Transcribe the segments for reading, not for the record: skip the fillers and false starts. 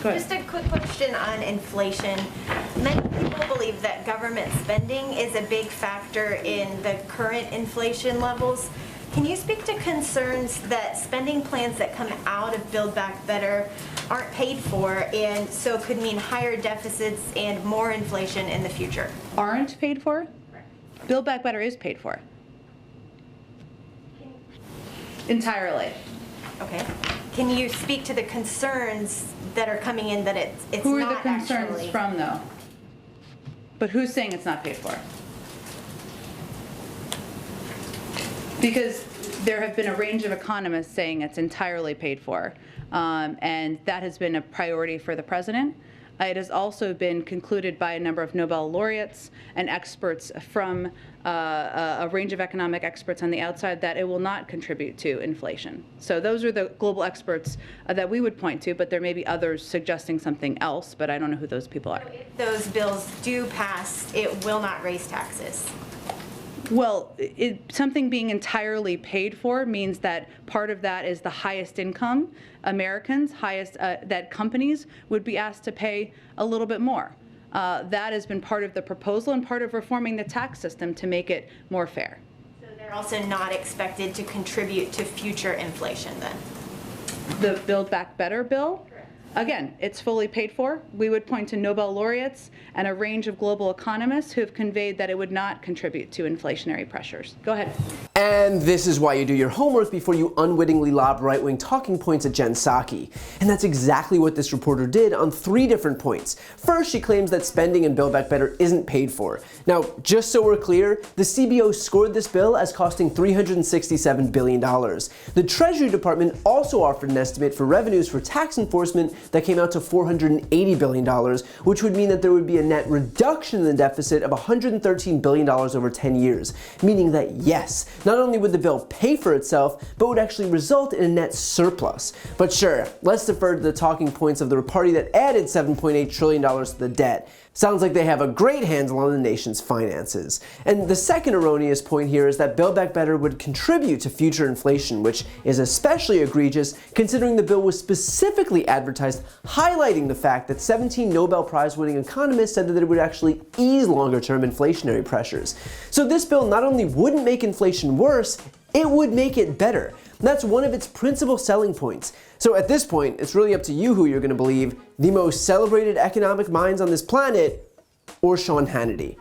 Go ahead. Just a quick question on inflation. Many people believe that government spending is a big factor in the current inflation levels. Can you speak to concerns that spending plans that come out of Build Back Better aren't paid for, and so could mean higher deficits and more inflation in the future? Aren't paid for? Build Back Better is paid for. Entirely. Okay. Can you speak to the concerns that are coming in that it's Who are not the concerns actually from, though? But who's saying it's not paid for? Because there have been a range of economists saying it's entirely paid for, and that has been a priority for the president. It has also been concluded by a number of Nobel laureates and experts from a range of economic experts on the outside that it will not contribute to inflation. So those are the global experts that we would point to, but there may be others suggesting something else, but I don't know who those people are. If those bills do pass, it will not raise taxes? Well, something being entirely paid for means that part of that is the highest income Americans, that companies would be asked to pay a little bit more. That has been part of the proposal and part of reforming the tax system to make it more fair. So they're also not expected to contribute to future inflation then? The Build Back Better bill? Again, it's fully paid for. We would point to Nobel laureates and a range of global economists who have conveyed that it would not contribute to inflationary pressures. Go ahead. And this is why you do your homework before you unwittingly lob right-wing talking points at Jen Psaki. And that's exactly what this reporter did on 3 different points. First, she claims that spending in Build Back Better isn't paid for. Now, just so we're clear, the CBO scored this bill as costing $367 billion. The Treasury Department also offered an estimate for revenues for tax enforcement that came out to $480 billion, which would mean that there would be a net reduction in the deficit of $113 billion over 10 years, meaning that yes, not only would the bill pay for itself, but would actually result in a net surplus. But sure, let's defer to the talking points of the party that added $7.8 trillion to the debt. Sounds like they have a great handle on the nation's finances. And the second erroneous point here is that Build Back Better would contribute to future inflation, which is especially egregious considering the bill was specifically advertised highlighting the fact that 17 Nobel Prize winning economists said that it would actually ease longer-term inflationary pressures. So this bill not only wouldn't make inflation worse, it would make it better. That's one of its principal selling points. So at this point, it's really up to you who you're going to believe, the most celebrated economic minds on this planet, or Sean Hannity.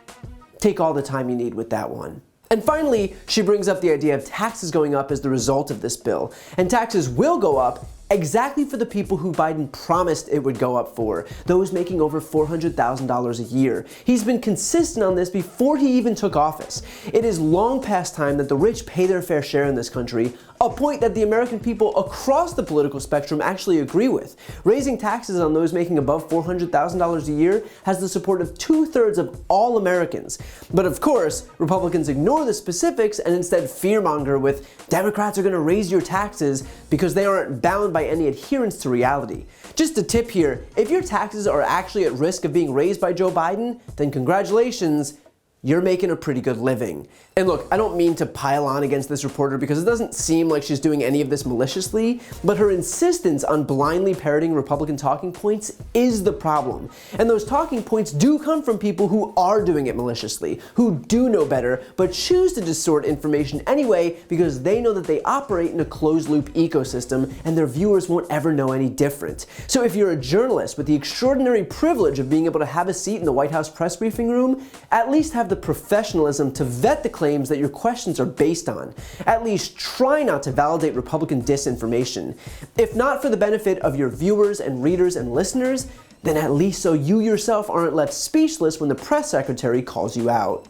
Take all the time you need with that one. And finally, she brings up the idea of taxes going up as the result of this bill. And taxes will go up exactly for the people who Biden promised it would go up for, those making over $400,000 a year. He's been consistent on this before he even took office. It is long past time that the rich pay their fair share in this country, a point that the American people across the political spectrum actually agree with. Raising taxes on those making above $400,000 a year has the support of 2/3 of all Americans. But of course, Republicans ignore the specifics and instead fearmonger with Democrats are going to raise your taxes because they aren't bound by any adherence to reality. Just a tip here, if your taxes are actually at risk of being raised by Joe Biden, then congratulations, you're making a pretty good living. And look, I don't mean to pile on against this reporter because it doesn't seem like she's doing any of this maliciously, but her insistence on blindly parroting Republican talking points is the problem. And those talking points do come from people who are doing it maliciously, who do know better, but choose to distort information anyway because they know that they operate in a closed-loop ecosystem and their viewers won't ever know any different. So if you're a journalist with the extraordinary privilege of being able to have a seat in the White House press briefing room, at least have the professionalism to vet the claims that your questions are based on. At least try not to validate Republican disinformation. If not for the benefit of your viewers and readers and listeners, then at least so you yourself aren't left speechless when the press secretary calls you out.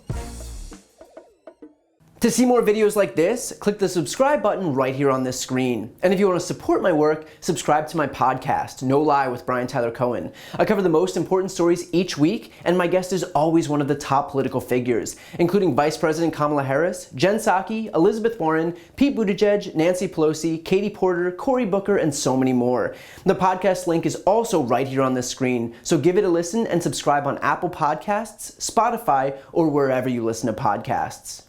To see more videos like this, click the subscribe button right here on this screen. And if you want to support my work, subscribe to my podcast, No Lie with Brian Tyler Cohen. I cover the most important stories each week, and my guest is always one of the top political figures, including Vice President Kamala Harris, Jen Psaki, Elizabeth Warren, Pete Buttigieg, Nancy Pelosi, Katie Porter, Cory Booker, and so many more. The podcast link is also right here on this screen, so give it a listen and subscribe on Apple Podcasts, Spotify, or wherever you listen to podcasts.